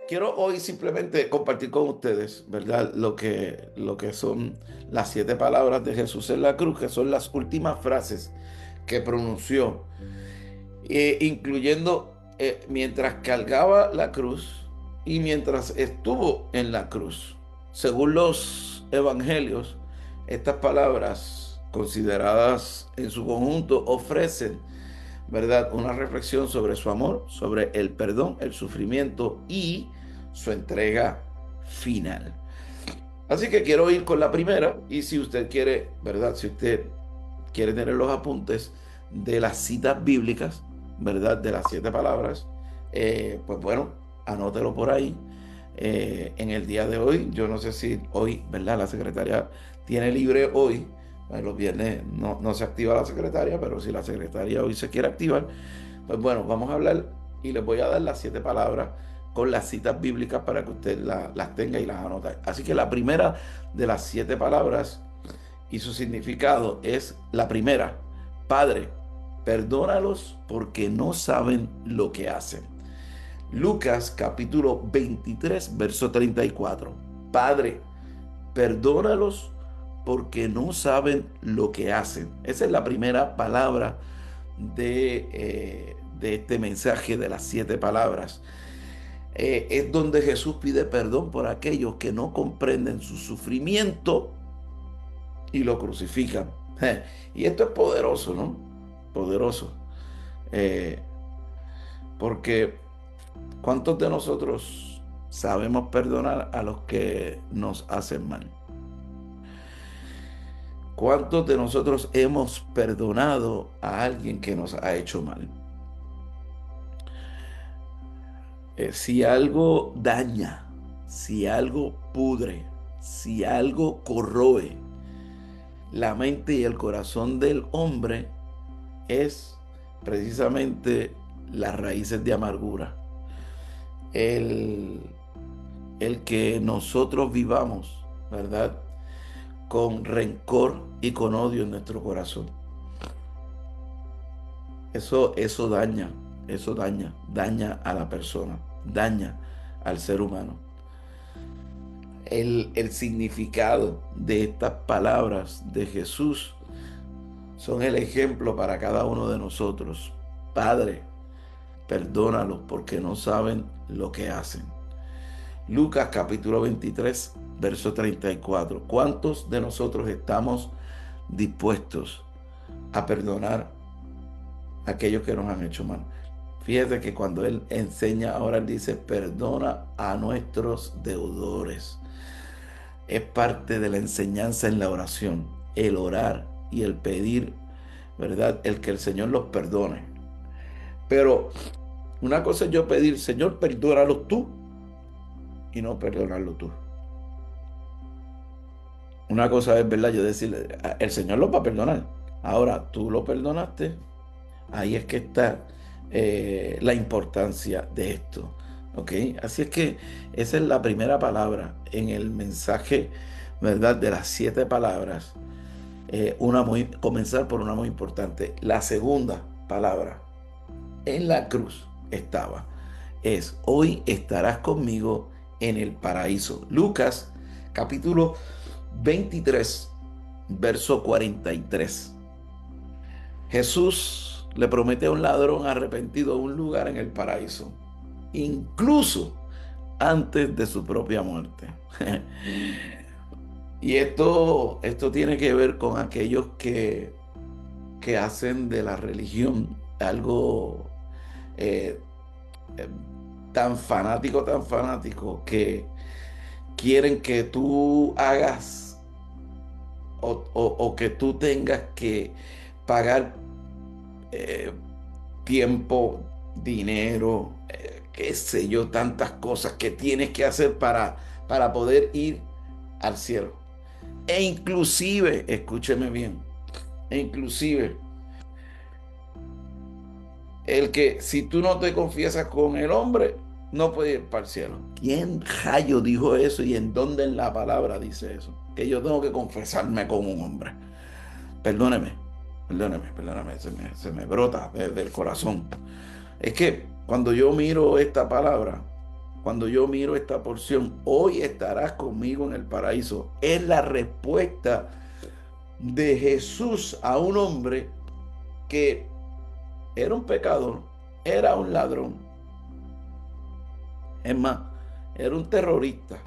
Quiero hoy simplemente compartir con ustedes, ¿verdad? Lo que son las 7 palabras de Jesús en la cruz, que son las últimas frases que pronunció, incluyendo mientras cargaba la cruz y mientras estuvo en la cruz. Según los evangelios, estas palabras, consideradas en su conjunto, ofrecen, ¿verdad?, una reflexión sobre su amor, sobre el perdón, el sufrimiento y su entrega final. Así que quiero ir con la primera y si usted quiere, ¿verdad? Si usted quiere tener los apuntes de las citas bíblicas, ¿verdad? De las 7 palabras, pues bueno, anótelo por ahí. En el día de hoy, yo no sé si hoy, ¿verdad? La secretaria tiene libre hoy. Los viernes no se activa la secretaria, pero si la secretaria hoy se quiere activar, pues bueno, vamos a hablar y les voy a dar las 7 palabras con las citas bíblicas para que usted las tenga y las anote. Así que la primera de las 7 palabras y su significado es la primera: Padre, perdónalos porque no saben lo que hacen. Lucas capítulo 23, verso 34. Padre, perdónalos porque no saben lo que hacen. Esa es la primera palabra de este mensaje de las 7 palabras. Es donde Jesús pide perdón por aquellos que no comprenden su sufrimiento y lo crucifican. Y esto es poderoso, ¿no? Poderoso. Eh, porque ¿cuántos de nosotros sabemos perdonar a los que nos hacen mal? ¿Cuántos de nosotros hemos perdonado a alguien que nos ha hecho mal? Si algo daña, si algo pudre, si algo corroe la mente y el corazón del hombre, es precisamente las raíces de amargura. El, el que nosotros vivamos, ¿verdad?, con rencor y con odio en nuestro corazón. Eso daña a la persona, daña al ser humano. El significado de estas palabras de Jesús son el ejemplo para cada uno de nosotros. Padre, perdónalos porque no saben lo que hacen. Lucas capítulo 23, verso 34. ¿Cuántos de nosotros estamos dispuestos a perdonar a aquellos que nos han hecho mal? Fíjate que cuando él enseña, ahora él dice, perdona a nuestros deudores. Es parte de la enseñanza en la oración, el orar y el pedir, ¿verdad?, el que el Señor los perdone. Pero una cosa es yo pedir, Señor, perdónalos tú, y no perdonarlo tú. Una cosa es, ¿verdad?, yo decirle, el Señor los va a perdonar. Ahora, tú lo perdonaste. Ahí es que está la importancia de esto. ¿Ok? Así es que esa es la primera palabra en el mensaje, ¿verdad?, de las 7 palabras. Comenzar por una muy importante. La segunda palabra en la cruz estaba. Hoy estarás conmigo en el paraíso. Lucas capítulo 23, verso 43. Jesús le promete a un ladrón arrepentido un lugar en el paraíso, incluso antes de su propia muerte. Y esto tiene que ver con aquellos que hacen de la religión algo eh, eh, tan fanático que quieren que tú hagas o que tú tengas que pagar eh, tiempo, dinero, qué sé yo, tantas cosas que tienes que hacer para poder ir al cielo. E inclusive, escúcheme bien, e inclusive el que si tú no te confiesas con el hombre, no puedes ir para el cielo. ¿Quién rayo dijo eso y en dónde en la palabra dice eso? Que yo tengo que confesarme con un hombre. Perdóneme, perdóneme, se me brota desde el corazón. Es que cuando yo miro esta palabra, cuando yo miro esta porción, hoy estarás conmigo en el paraíso, es la respuesta de Jesús a un hombre que era un pecador, era un ladrón, es más, era un terrorista.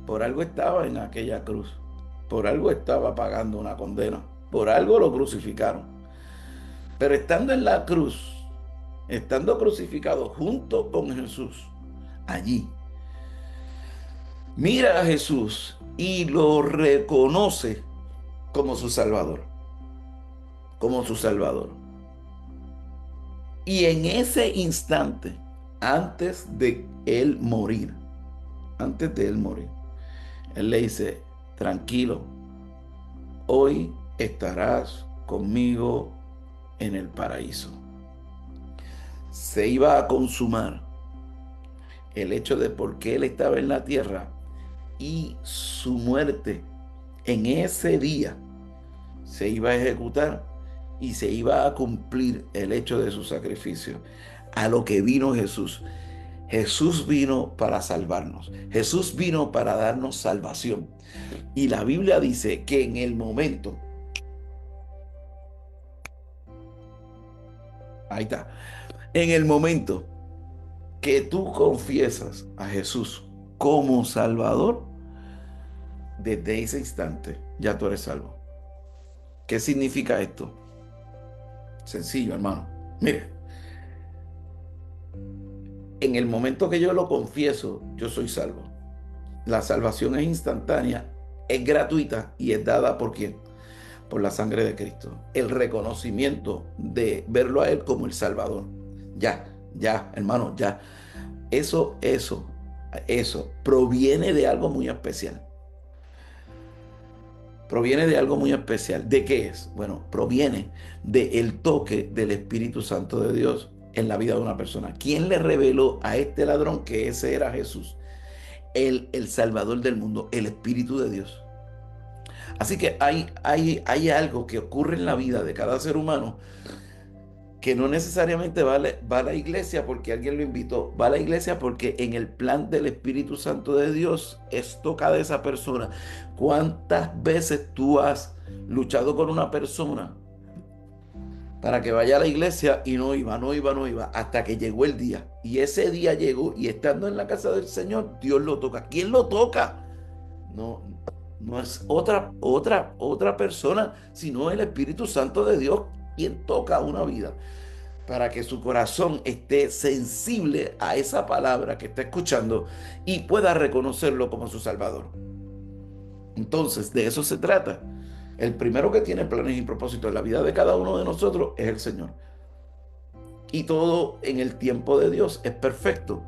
Por algo estaba en aquella cruz, por algo estaba pagando una condena, por algo lo crucificaron. Pero estando en la cruz, estando crucificado junto con Jesús, allí, mira a Jesús y lo reconoce como su Salvador, como su Salvador. Y en ese instante, antes de él morir, antes de él morir, él le dice, tranquilo, hoy estarás conmigo en el paraíso. Se iba a consumar el hecho de por qué él estaba en la tierra y su muerte en ese día se iba a ejecutar y se iba a cumplir el hecho de su sacrificio. A lo que vino Jesús. Jesús vino para salvarnos. Jesús vino para darnos salvación. Y la Biblia dice que en el momento, ahí está, en el momento que tú confiesas a Jesús como Salvador, desde ese instante ya tú eres salvo. ¿Qué significa esto? Sencillo, hermano. Mire, en el momento que yo lo confieso, yo soy salvo. La salvación es instantánea, es gratuita y es dada ¿por quién? Por la sangre de Cristo. El reconocimiento de verlo a Él como el Salvador. Ya, hermano, ya. Eso proviene de algo muy especial. Proviene de algo muy especial. ¿De qué es? Bueno, proviene del toque del Espíritu Santo de Dios en la vida de una persona. ¿Quién le reveló a este ladrón que ese era Jesús? El Salvador del mundo, el Espíritu de Dios. Así que hay algo que ocurre en la vida de cada ser humano que no necesariamente va a la iglesia porque alguien lo invitó, va a la iglesia porque en el plan del Espíritu Santo de Dios es tocada esa persona. ¿Cuántas veces tú has luchado con una persona para que vaya a la iglesia y no iba, hasta que llegó el día? Y ese día llegó y estando en la casa del Señor, Dios lo toca. ¿Quién lo toca? No, no es otra persona, sino el Espíritu Santo de Dios quien toca una vida para que su corazón esté sensible a esa palabra que está escuchando y pueda reconocerlo como su Salvador. Entonces, de eso se trata. El primero que tiene planes y propósitos en la vida de cada uno de nosotros es el Señor. Y todo en el tiempo de Dios es perfecto.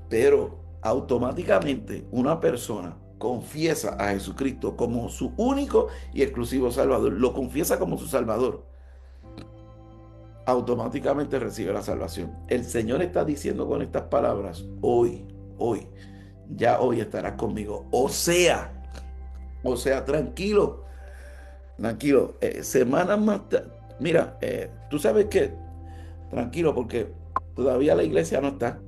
Pero automáticamente una persona confiesa a Jesucristo como su único y exclusivo Salvador, lo confiesa como su Salvador, automáticamente recibe la salvación. El Señor está diciendo con estas palabras, hoy, ya hoy estarás conmigo. O sea, tranquilo, semanas más mira, tú sabes que, tranquilo, porque todavía la iglesia no está.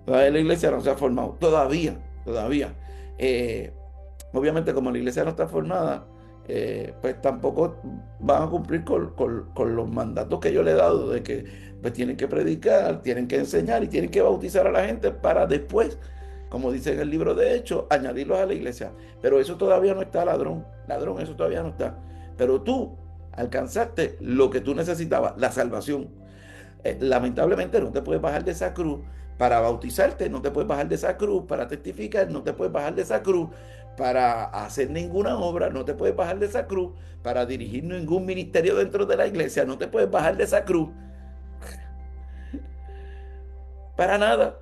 Todavía la iglesia no se ha formado. Todavía. Eh, Obviamente, como la iglesia no está formada, pues tampoco van a cumplir con los mandatos que yo le he dado de que pues tienen que predicar, tienen que enseñar y tienen que bautizar a la gente para después, como dice en el libro de Hechos, añadirlos a la iglesia. Pero eso todavía no está, ladrón. Ladrón, eso todavía no está. Pero tú alcanzaste lo que tú necesitabas, la salvación. Lamentablemente no te puedes bajar de esa cruz para bautizarte, no te puedes bajar de esa cruz para testificar, no te puedes bajar de esa cruz para hacer ninguna obra, no te puedes bajar de esa cruz para dirigir ningún ministerio dentro de la iglesia, no te puedes bajar de esa cruz para nada.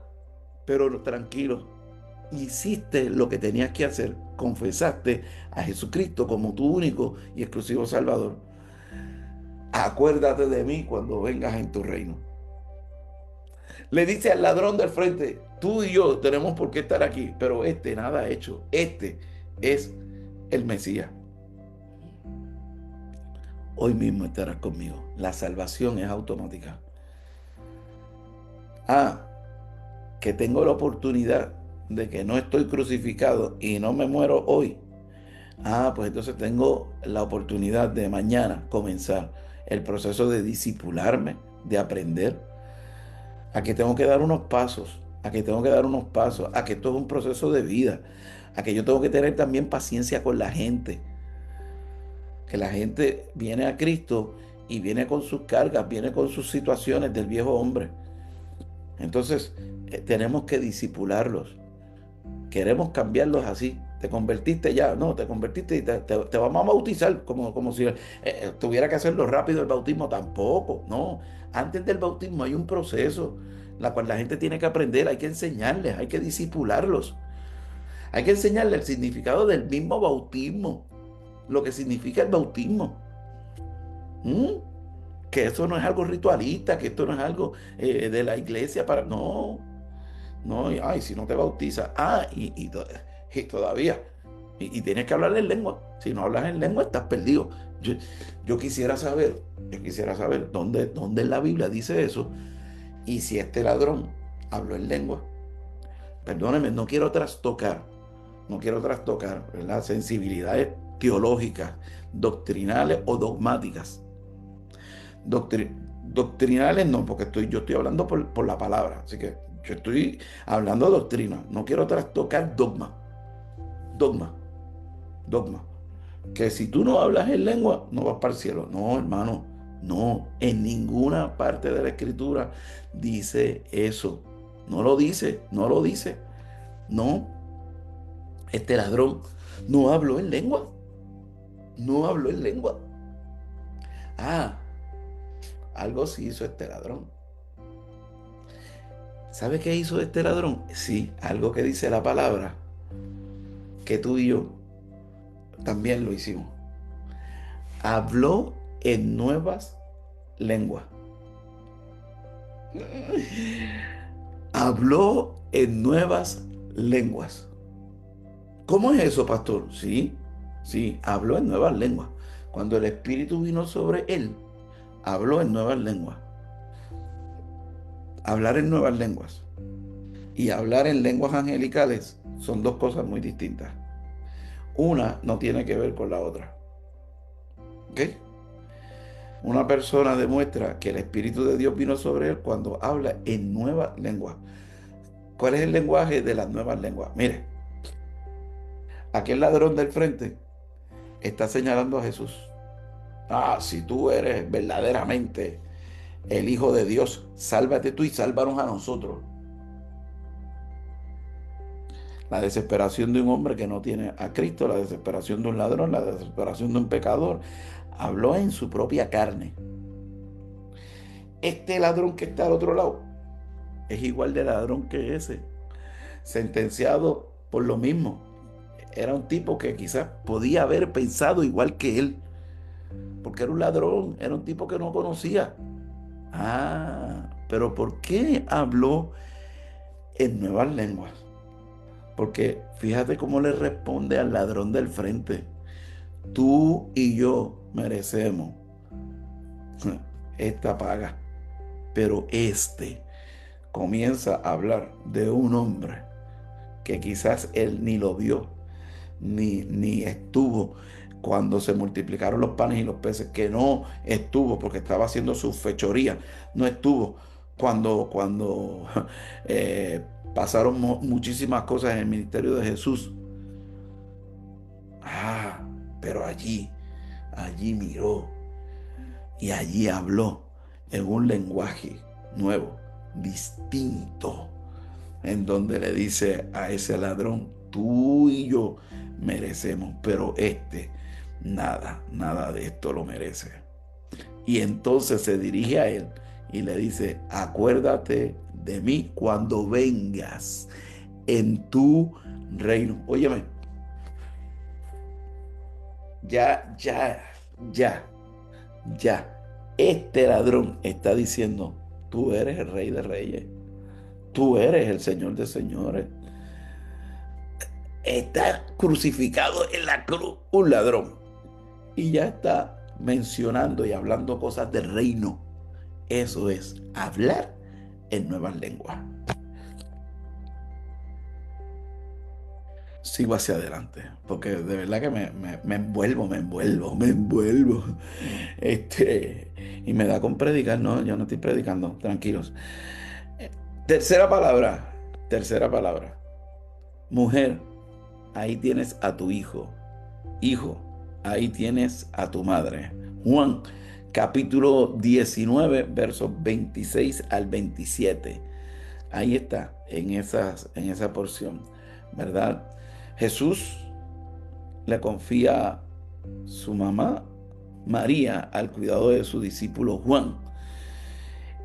Pero tranquilo, hiciste lo que tenías que hacer, confesaste a Jesucristo como tu único y exclusivo Salvador. Acuérdate de mí cuando vengas en tu reino. Le dice al ladrón del frente, tú y yo tenemos por qué estar aquí, pero este nada ha hecho. Este es el Mesías. Hoy mismo estarás conmigo. La salvación es automática. Ah, que tengo la oportunidad de que no estoy crucificado y no me muero hoy, pues entonces tengo la oportunidad de mañana comenzar el proceso de discipularme, de aprender, a que tengo que dar unos pasos, a que tengo que dar unos pasos, a que esto es un proceso de vida, a que yo tengo que tener también paciencia con la gente, que la gente viene a Cristo y viene con sus cargas, viene con sus situaciones del viejo hombre. Entonces, tenemos que disipularlos. Queremos cambiarlos así. Te convertiste ya, no, te convertiste y te vamos a bautizar como si tuviera que hacerlo rápido el bautismo. Tampoco, no. Antes del bautismo hay un proceso, la cual la gente tiene que aprender, hay que enseñarles, hay que disipularlos. Hay que enseñarles el significado del mismo bautismo, lo que significa el bautismo. ¿Mm? Que eso no es algo ritualista, que esto no es algo de la iglesia para... No, no, ay, si no te bautizas, y todavía, y tienes que hablar en lengua. Si no hablas en lengua, estás perdido. Yo, yo quisiera saber dónde en la Biblia dice eso, y si este ladrón habló en lengua. Perdóneme, no quiero trastocar las sensibilidades teológicas, doctrinales o dogmáticas. Doctri- Doctrinales no, porque yo estoy hablando por la palabra, así que yo estoy hablando de doctrina, no quiero trastocar dogma, dogma. Que si tú no hablas en lengua, no vas para el cielo. No, hermano, no, en ninguna parte de la escritura dice eso. No lo dice, no lo dice. No, este ladrón no habló en lengua, no habló en lengua. Ah, algo sí hizo este ladrón. ¿Sabe qué hizo este ladrón? Sí, algo que dice la palabra, que tú y yo también lo hicimos. Habló en nuevas lenguas. Habló en nuevas lenguas. ¿Cómo es eso, pastor? Sí, sí, habló en nuevas lenguas. Cuando el Espíritu vino sobre él, habló en nuevas lenguas. Hablar en nuevas lenguas y hablar en lenguas angelicales son dos cosas muy distintas. Una no tiene que ver con la otra. ¿Ok? Una persona demuestra que el Espíritu de Dios vino sobre él cuando habla en nuevas lenguas. ¿Cuál es el lenguaje de las nuevas lenguas? Mire, aquel ladrón del frente está señalando a Jesús. Si tú eres verdaderamente el Hijo de Dios, sálvate tú y sálvanos a nosotros. La desesperación de un hombre que no tiene a Cristo, la desesperación de un ladrón, la desesperación de un pecador, habló en su propia carne. Este ladrón que está al otro lado es igual de ladrón que ese, sentenciado por lo mismo. Era un tipo que quizás podía haber pensado igual que él, porque era un ladrón, era un tipo que no conocía. Pero ¿por qué habló en nuevas lenguas? Porque fíjate cómo le responde al ladrón del frente. Tú y yo merecemos esta paga, pero este comienza a hablar de un hombre que quizás él ni lo vio, ni estuvo cuando se multiplicaron los panes y los peces, que no estuvo porque estaba haciendo su fechoría, no estuvo cuando pasaron muchísimas cosas en el ministerio de Jesús. Pero allí miró y allí habló en un lenguaje nuevo, distinto, en donde le dice a ese ladrón, tú y yo merecemos, pero este nada de esto lo merece. Y entonces se dirige a él y le dice, acuérdate de mí cuando vengas en tu reino. Óyeme, ya, ya, ya, ya. Este ladrón está diciendo, tú eres el rey de reyes, tú eres el señor de señores. Está crucificado en la cruz un ladrón y ya está mencionando y hablando cosas del reino. Eso es hablar en nuevas lenguas. sigo hacia adelante, porque de verdad que me envuelvo. Este, y me da con predicar, no, yo no estoy predicando, tranquilos. Eh, Tercera palabra, tercera palabra. Mujer, ahí tienes a tu hijo. Hijo, ahí tienes a tu madre. Juan, capítulo 19, versos 26 al 27. Ahí está, en esa porción, ¿verdad? Jesús le confía su mamá, María, al cuidado de su discípulo Juan.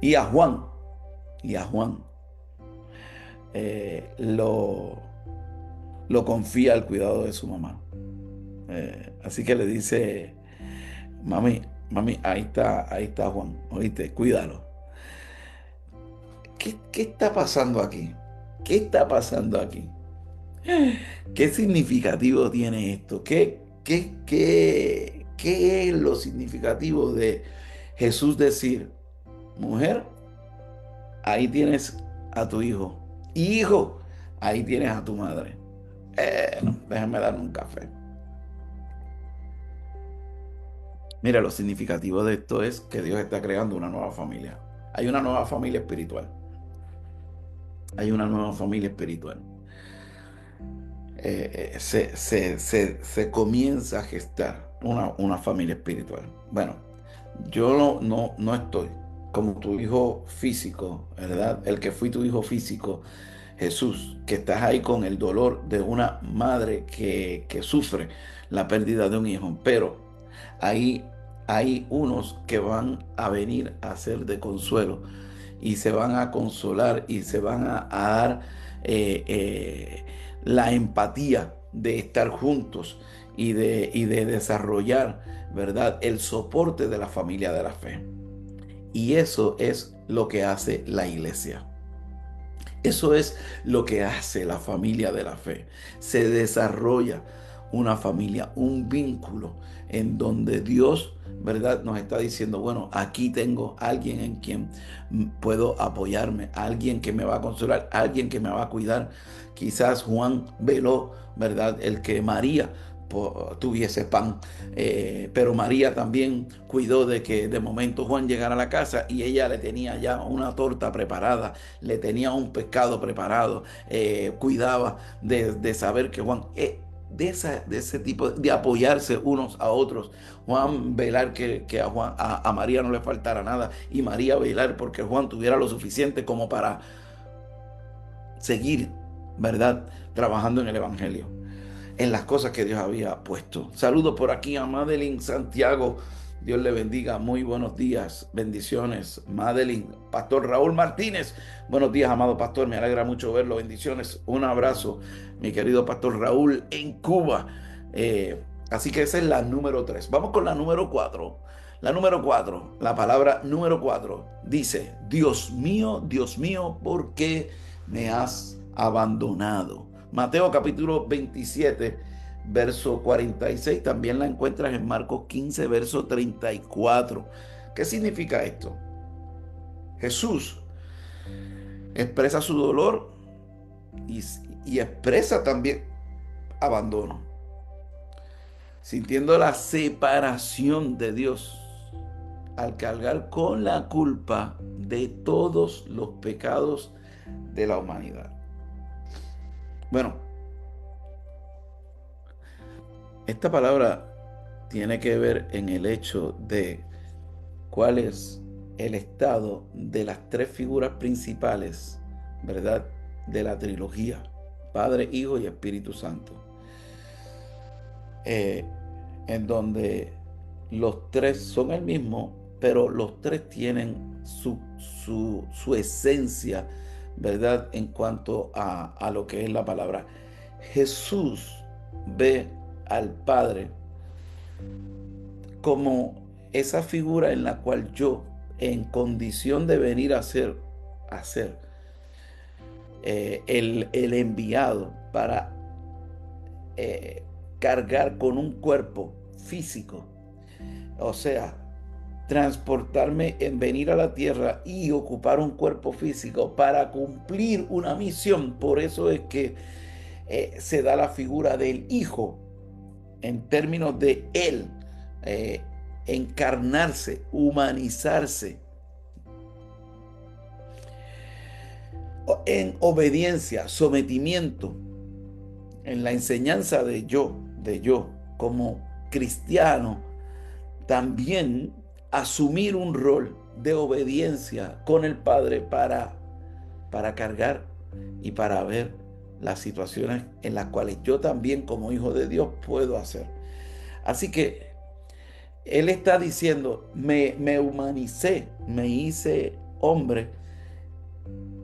Y a Juan, y a Juan, eh, lo, lo confía al cuidado de su mamá. Así que le dice, mami, mami, ahí está Juan, oíste, cuídalo. ¿Qué está pasando aquí? ¿Qué está pasando aquí? ¿Qué significativo tiene esto? ¿Qué es lo significativo de Jesús decir, mujer, ahí tienes a tu hijo, hijo, ahí tienes a tu madre? No, déjame darme un café. Mira, lo significativo de esto es que Dios está creando una nueva familia. Hay una nueva familia espiritual. Hay una nueva familia espiritual. Se comienza a gestar una familia espiritual. Bueno, yo no estoy como tu hijo físico, ¿verdad? El que fui tu hijo físico, Jesús, que estás ahí con el dolor de una madre que sufre la pérdida de un hijo, pero ahí hay unos que van a venir a ser de consuelo y se van a consolar y se van a dar eh, eh, la empatía de estar juntos y de desarrollar, ¿verdad?, el soporte de la familia de la fe. Y eso es lo que hace la iglesia. Eso es lo que hace la familia de la fe. Se desarrolla una familia, un vínculo en donde Dios, ¿verdad?, nos está diciendo, bueno, aquí tengo alguien en quien puedo apoyarme, alguien que me va a consolar, alguien que me va a cuidar. Quizás Juan veló, ¿verdad?, el que María tuviese pan, pero María también cuidó de que de momento Juan llegara a la casa y ella le tenía ya una torta preparada, le tenía un pescado preparado, cuidaba de saber que Juan, de ese tipo, de apoyarse unos a otros. Juan velar que a María no le faltara nada y María velar porque Juan tuviera lo suficiente como para seguir, ¿verdad?, trabajando en el Evangelio, en las cosas que Dios había puesto. Saludos por aquí a Madeline Santiago. Dios le bendiga. Muy buenos días. Bendiciones. Madeline. Pastor Raúl Martínez. Buenos días, amado pastor. Me alegra mucho verlo. Bendiciones. Un abrazo, mi querido pastor Raúl en Cuba. Así que esa es la número 3. Vamos con la número 4. La número 4, la palabra número 4 dice, Dios mío, ¿por qué me has abandonado? Mateo capítulo 27, verso 46. También la encuentras en Marcos 15, verso 34. ¿Qué significa esto? Jesús expresa su dolor y, y expresa también abandono, sintiendo la separación de Dios al cargar con la culpa de todos los pecados de la humanidad. Bueno, esta palabra tiene que ver en el hecho de cuál es el estado de las tres figuras principales, ¿verdad?, de la trilogía, Padre, Hijo y Espíritu Santo, eh, en donde los tres son el mismo, pero los tres tienen su esencia, ¿verdad?, en cuanto a lo que es la palabra. Jesús ve al Padre como esa figura en la cual yo, en condición de venir a ser el enviado para eh, cargar con un cuerpo físico, o sea, transportarme en venir a la tierra y ocupar un cuerpo físico para cumplir una misión. Por eso es que se da la figura del Hijo en términos de Él eh, encarnarse, humanizarse en obediencia, sometimiento, en la enseñanza de yo como cristiano, también asumir un rol de obediencia con el Padre para cargar y para ver las situaciones en las cuales yo también como hijo de Dios puedo hacer. Así que Él está diciendo, me humanicé, me hice hombre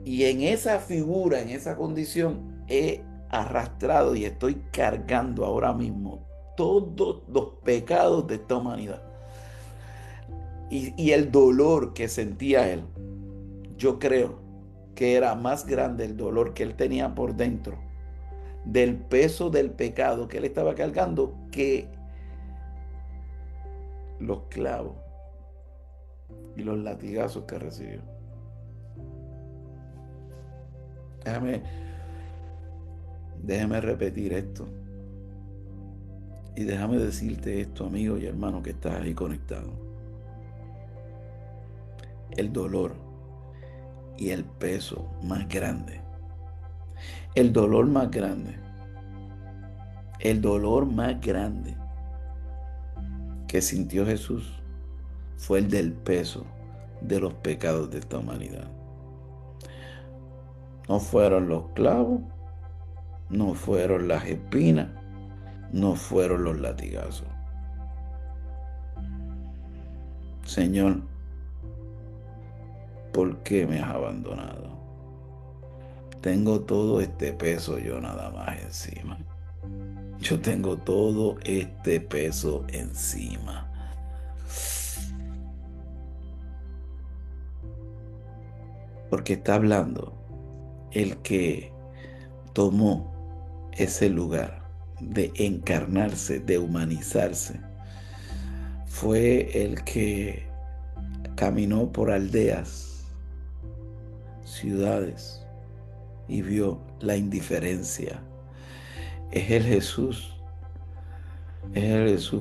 y en esa figura, en esa condición, he arrastrado y estoy cargando ahora mismo todos los pecados de esta humanidad. Y el dolor que sentía él, yo creo que era más grande el dolor que él tenía por dentro del peso del pecado que él estaba cargando que los clavos y los latigazos que recibió. Déjame, déjame repetir esto. Y déjame decirte esto, amigo y hermano que estás ahí conectado. El dolor y el peso más grande. El dolor más grande. El dolor más grande que sintió Jesús fue el del peso de los pecados de esta humanidad. No fueron los clavos, no fueron las espinas, no fueron los latigazos. Señor, ¿por qué me has abandonado? Tengo todo este peso yo nada más encima. Yo tengo todo este peso encima. Porque está hablando el que tomó ese lugar de encarnarse, de humanizarse. Fue el que caminó por aldeas, ciudades y vio la indiferencia. Es el Jesús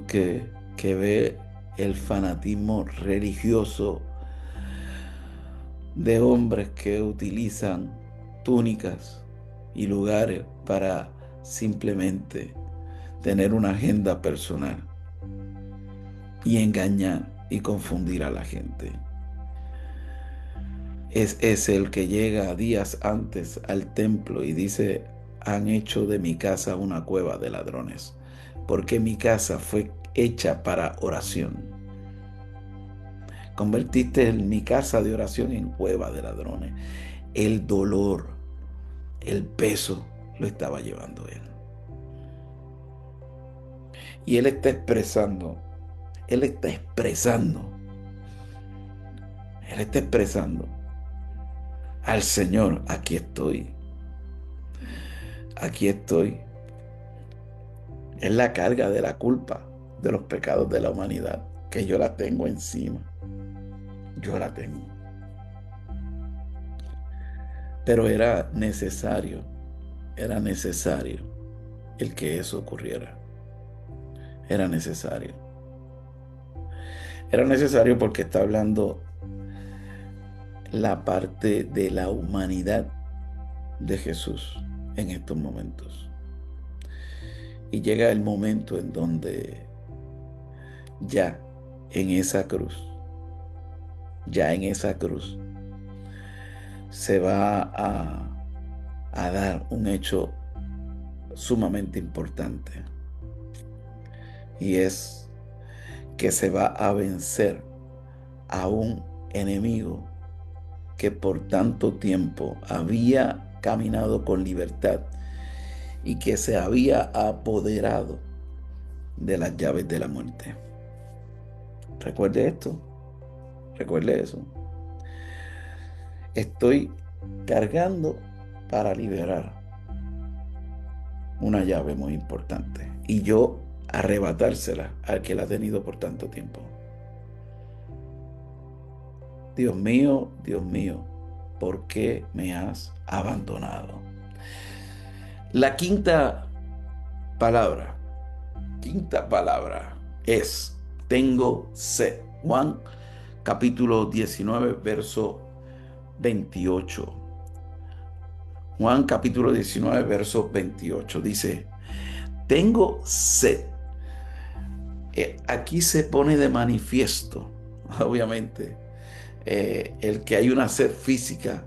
que ve el fanatismo religioso de hombres que utilizan túnicas y lugares para simplemente tener una agenda personal y engañar y confundir a la gente. Es el que llega días antes al templo y dice: han hecho de mi casa una cueva de ladrones, porque mi casa fue hecha para oración. Convertiste mi casa de oración en cueva de ladrones. El dolor, el peso lo estaba llevando él. Y él está expresando al Señor: aquí estoy. Aquí estoy. Es la carga de la culpa de los pecados de la humanidad que yo la tengo encima. Yo la tengo. Pero era necesario el que eso ocurriera. Era necesario. Era necesario porque está hablando la parte de la humanidad de Jesús en estos momentos. Y llega el momento en donde ya en esa cruz se va a dar un hecho sumamente importante. Y es que se va a vencer a un enemigo que por tanto tiempo había caminado con libertad y que se había apoderado de las llaves de la muerte. Recuerde esto, recuerde eso. Estoy cargando para liberar una llave muy importante y yo arrebatársela al que la ha tenido por tanto tiempo. Dios mío, ¿por qué me has abandonado? La quinta palabra es tengo sed. Juan capítulo 19, verso 28. Juan capítulo 19, verso 28 dice, tengo sed. Aquí se pone de manifiesto, obviamente, el que hay una sed física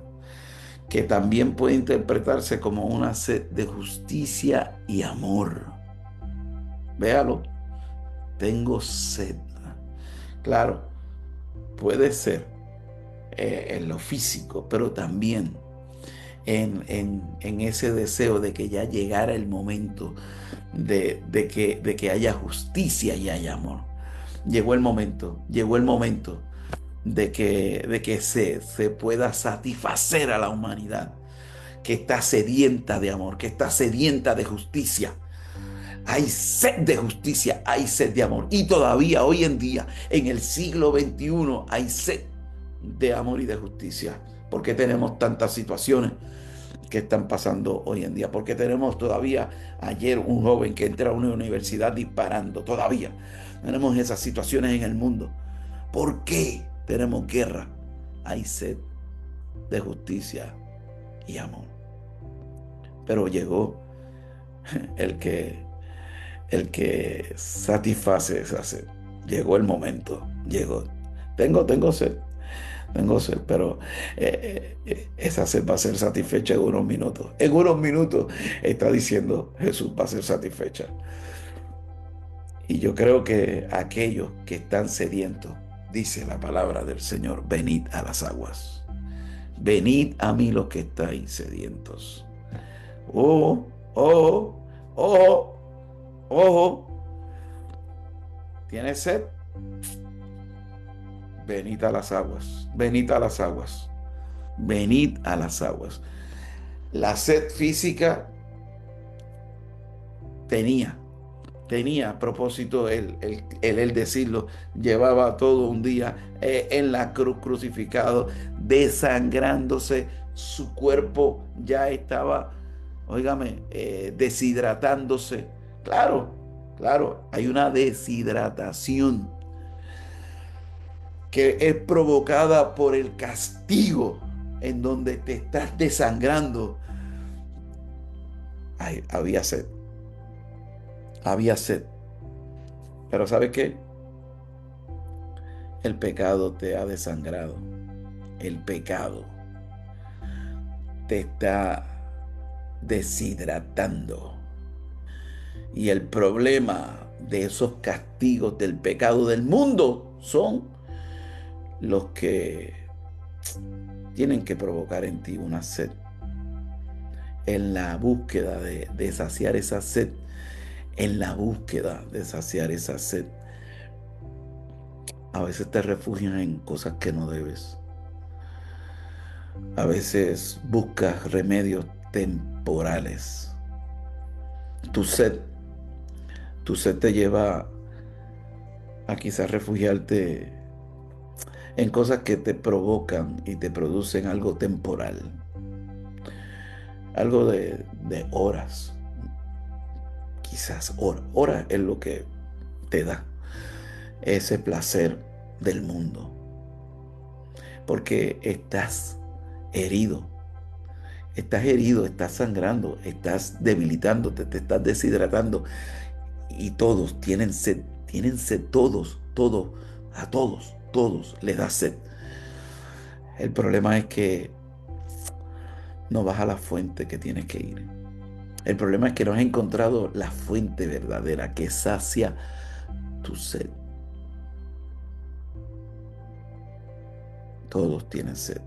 que también puede interpretarse como una sed de justicia y amor. Véalo, tengo sed. Claro, puede ser en lo físico, pero también en ese deseo de que ya llegara el momento de que haya justicia y haya amor. Llegó el momento de que se pueda satisfacer a la humanidad que está sedienta de amor, que está sedienta de justicia. Hay sed de justicia, hay sed de amor. Y todavía hoy en día, en el siglo XXI, hay sed de amor y de justicia. Porque tenemos tantas situaciones que están pasando hoy en día. Porque tenemos todavía ayer un joven que entra a una universidad disparando. Todavía tenemos esas situaciones en el mundo. ¿Por qué tenemos guerra? Hay sed de justicia y amor. Pero llegó el que el que satisface esa sed. Llegó el momento, llegó. Tengo sed, pero esa sed va a ser satisfecha en unos minutos. En unos minutos está diciendo Jesús va a ser satisfecha. Y yo creo que aquellos que están sedientos, dice la palabra del Señor, venid a las aguas. Venid a mí los que estáis sedientos. Oh, oh, oh, ojo. ¿Tienes sed? Venid a las aguas, venid a las aguas, venid a las aguas. La sed física tenía, tenía a propósito el decirlo, llevaba todo un día en la cruz crucificado, desangrándose, su cuerpo ya estaba, óigame, deshidratándose. Claro, claro, hay una deshidratación que es provocada por el castigo en donde te estás desangrando. Ay, había sed. Pero ¿sabes qué? El pecado te ha desangrado. El pecado te está deshidratando. Y el problema de esos castigos del pecado del mundo son los que tienen que provocar en ti una sed. En la búsqueda de saciar esa sed, en la búsqueda de saciar esa sed, a veces te refugias en cosas que no debes. A veces buscas remedios temporales. Tu sed, tu sed te lleva a quizás refugiarte en cosas que te provocan y te producen algo temporal. Algo de horas. Quizás horas es lo que te da ese placer del mundo. Porque herido. Estás herido, estás sangrando, estás debilitándote, te estás deshidratando. Y todos tienen sed todos, a todos les da sed. El problema es que no vas a la fuente que tienes que ir. El problema es que no has encontrado la fuente verdadera que sacia tu sed. Todos tienen sed.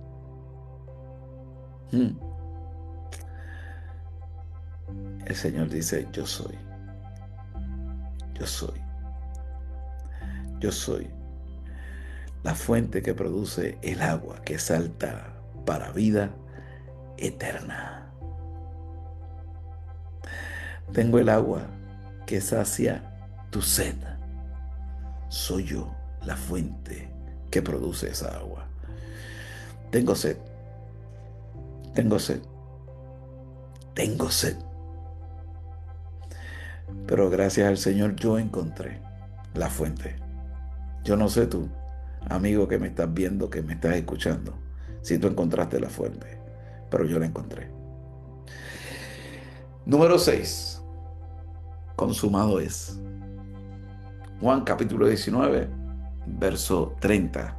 El Señor dice, yo soy. Yo soy. Yo soy la fuente que produce el agua que salta para vida eterna. Tengo el agua que sacia tu sed. Soy yo la fuente que produce esa agua. Tengo sed. Tengo sed. Tengo sed. Pero gracias al Señor yo encontré la fuente. Yo no sé tú, amigo que me estás viendo, que me estás escuchando, si tú encontraste la fuente, pero yo la encontré. Número 6. Consumado es. Juan capítulo 19, verso 30.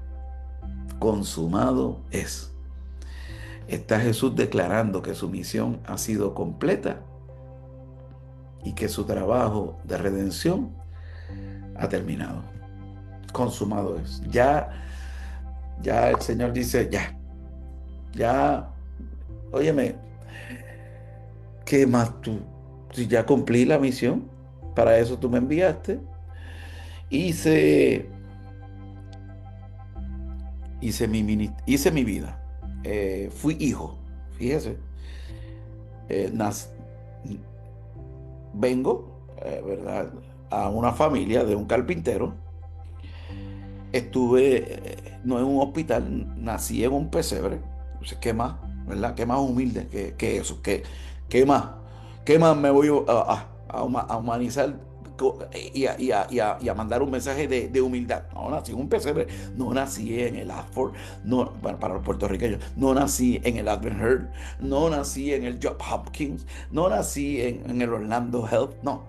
Consumado es. Está Jesús declarando que su misión ha sido completa y que su trabajo de redención ha terminado. Consumado es. Ya el Señor dice, ya, óyeme, ¿qué más tú? Si ya cumplí la misión, para eso tú me enviaste. Hice, hice mi vida. Fui hijo, fíjese. Eh, nas- vengo, ¿verdad? A una familia de un carpintero. Estuve, no en un hospital, nací en un pesebre. Entonces, ¿qué más? ¿Verdad? ¿Qué más humilde que eso? ¿Qué más? ¿Qué más me voy a humanizar y a mandar un mensaje de humildad? No nací en un pesebre, no nací en el Ashford, no, para los puertorriqueños, no nací en el Advent Heard, no nací en el Johns Hopkins, no nací en el Orlando Health, no,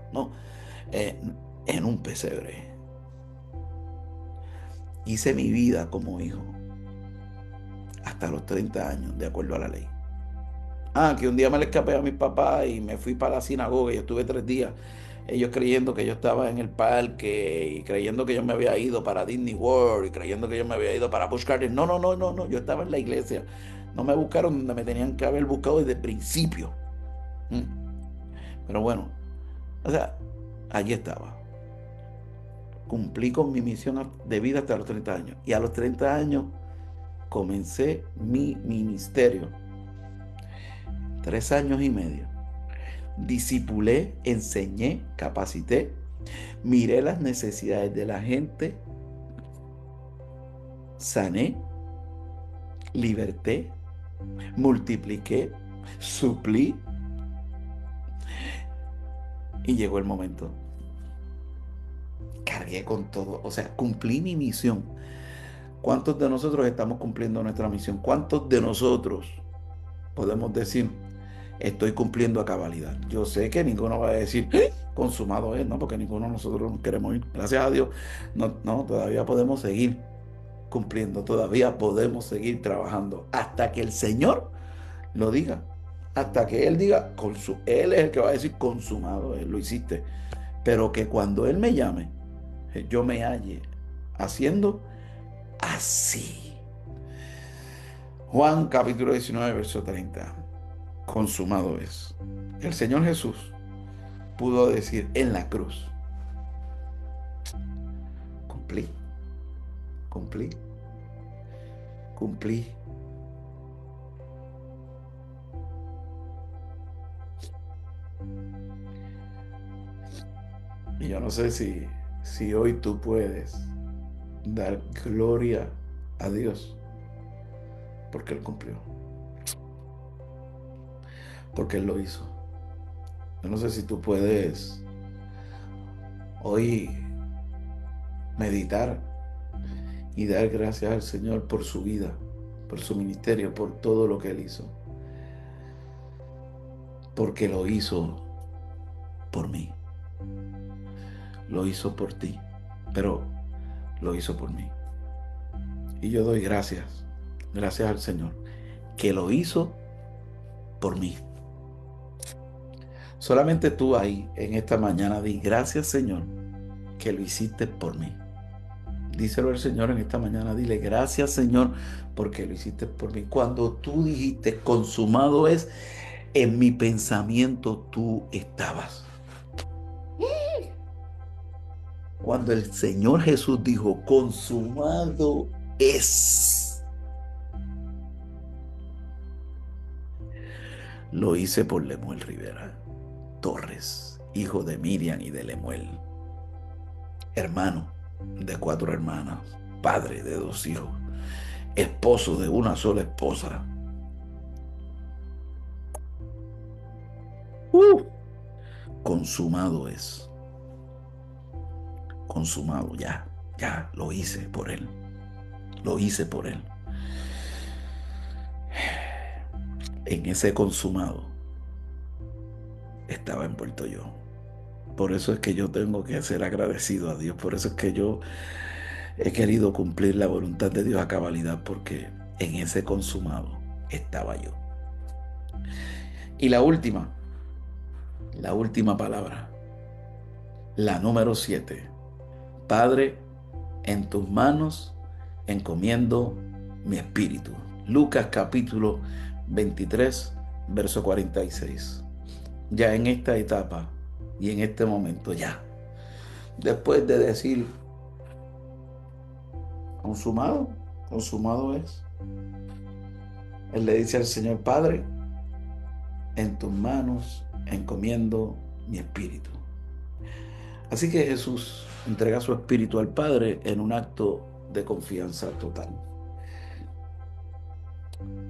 eh, en un pesebre. Hice mi vida como hijo hasta los 30 años, de acuerdo a la ley. Que un día me le escapé a mis papás y me fui para la sinagoga y estuve 3 días. Ellos creyendo que yo estaba en el parque y creyendo que yo me había ido para Disney World y creyendo que yo me había ido para Busch Gardens. No, yo estaba en la iglesia. No me buscaron donde me tenían que haber buscado desde el principio. Mm. Pero bueno, o sea, allí estaba. Cumplí con mi misión de vida hasta los 30 años. Y a los 30 años comencé mi ministerio. 3 años y medio. Discipulé, enseñé, capacité, miré las necesidades de la gente, sané, liberté, multipliqué, suplí y llegó el momento. Cargué con todo, o sea, cumplí mi misión. ¿Cuántos de nosotros estamos cumpliendo nuestra misión? ¿Cuántos de nosotros podemos decir, estoy cumpliendo a cabalidad? Yo sé que ninguno va a decir, consumado es, ¿no? Porque ninguno de nosotros nos queremos ir. Gracias a Dios, no, todavía podemos seguir cumpliendo, todavía podemos seguir trabajando hasta que el Señor lo diga, hasta que Él diga, Él es el que va a decir consumado, Él lo hiciste, pero que cuando Él me llame, yo me halle haciendo así. Juan capítulo 19, verso 30. Consumado es. El Señor Jesús pudo decir en la cruz, cumplí, cumplí, cumplí. Y yo no sé si hoy tú puedes dar gloria a Dios porque Él cumplió, porque Él lo hizo. Yo no sé si tú puedes hoy meditar y dar gracias al Señor por su vida, por su ministerio, por todo lo que Él hizo, porque lo hizo por mí, lo hizo por ti, pero lo hizo por mí. Y yo doy gracias al Señor, que lo hizo por mí. Solamente tú ahí en esta mañana di gracias, Señor, que lo hiciste por mí. Díselo al Señor en esta mañana, dile gracias, Señor, porque lo hiciste por mí. Cuando tú dijiste consumado es, en mi pensamiento tú estabas. Cuando el Señor Jesús dijo consumado es, lo hice por Lemuel Rivera Torres, hijo de Miriam y de Lemuel, hermano de 4 hermanas, padre de 2 hijos, esposo de una sola esposa. consumado es. Consumado, ya lo hice por Él. Lo hice por Él. En ese consumado estaba envuelto yo. Por eso es que yo tengo que ser agradecido a Dios. Por eso es que yo he querido cumplir la voluntad de Dios a cabalidad, porque en ese consumado estaba yo. Y la última palabra, la número 7. Padre, en tus manos encomiendo mi espíritu. Lucas capítulo 23, verso 46. Ya en esta etapa y en este momento, ya, después de decir, consumado es, Él le dice al Señor: Padre, en tus manos encomiendo mi espíritu. Así que Jesús entrega su espíritu al Padre en un acto de confianza total.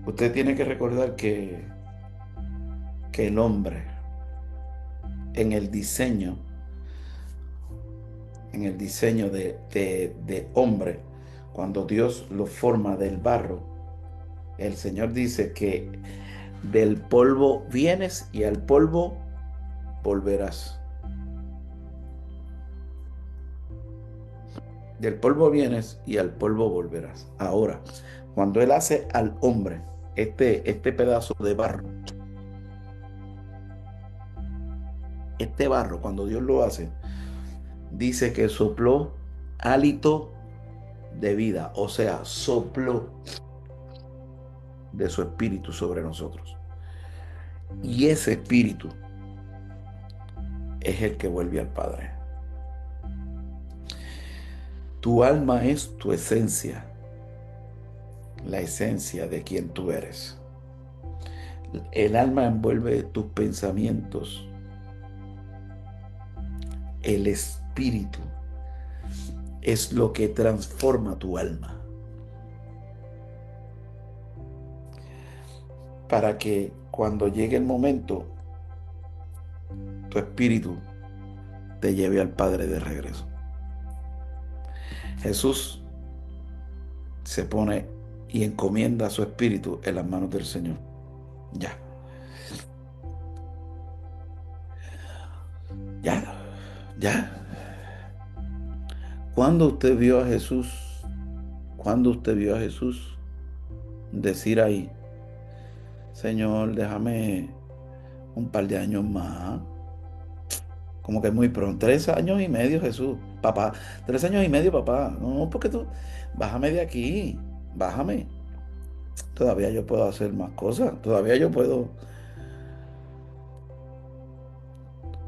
Usted tiene que recordar que el hombre, en el diseño de hombre, cuando Dios lo forma del barro, el Señor dice que del polvo vienes y al polvo volverás. Del polvo vienes y al polvo volverás. Ahora, cuando Él hace al hombre este pedazo de barro, este barro, cuando Dios lo hace, dice que sopló hálito de vida, o sea, sopló de su espíritu sobre nosotros. Y ese espíritu es el que vuelve al Padre. Tu alma es tu esencia, la esencia de quien tú eres. El alma envuelve tus pensamientos. El espíritu es lo que transforma tu alma, para que cuando llegue el momento, tu espíritu te lleve al Padre de regreso. Jesús se pone y encomienda su espíritu en las manos del Señor. Ya. ¿Cuándo usted vio a Jesús decir ahí: Señor, déjame un par de años más? Como que muy pronto. 3 años y medio, Jesús. Papá, 3 años y medio, papá. No, porque tú, bájame de aquí, bájame. Todavía yo puedo hacer más cosas. Todavía yo puedo.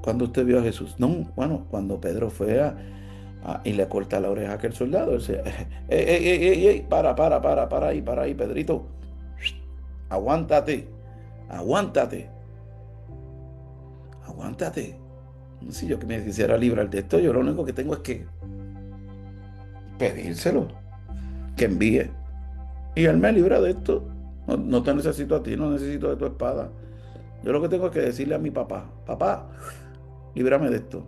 ¿Cuándo usted vio a Jesús? No, bueno, cuando Pedro fue y le corta la oreja a aquel soldado, él dice: ey, para ahí, Pedrito. Aguántate. Si yo que me quisiera librar de esto, yo lo único que tengo es que pedírselo, que envíe. Y Él me libra de esto. No te necesito a ti, no necesito de tu espada. Yo lo que tengo es que decirle a mi papá: papá, líbrame de esto.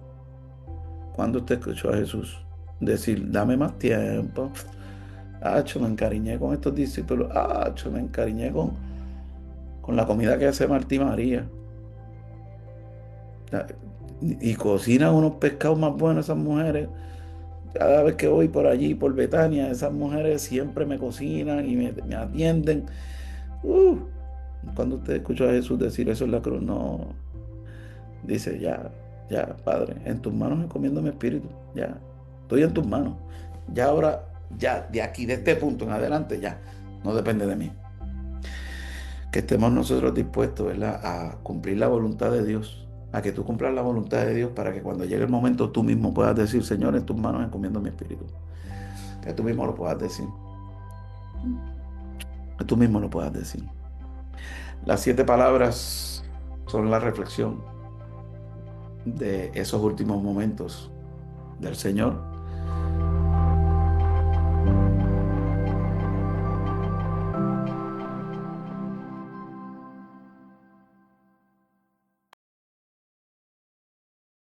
Cuando usted escuchó a Jesús decir: dame más tiempo? Me encariñé con estos discípulos. Me encariñé con la comida que hace Martí María. Y cocinan unos pescados más buenos esas mujeres. Cada vez que voy por allí, por Betania, esas mujeres siempre me cocinan y me atienden. Cuando usted escuchó a Jesús decir eso en la cruz, no. Dice: ya, Padre, en tus manos encomiendo mi espíritu. Ya, estoy en tus manos. Ya ahora, ya, de aquí, de este punto en adelante, ya, no depende de mí. Que estemos nosotros dispuestos, ¿verdad?, a cumplir la voluntad de Dios, a que tú cumplas la voluntad de Dios, para que cuando llegue el momento tú mismo puedas decir: Señor, en tus manos encomiendo mi espíritu. Que tú mismo lo puedas decir. Que tú mismo lo puedas decir. Las 7 palabras son la reflexión de esos últimos momentos del Señor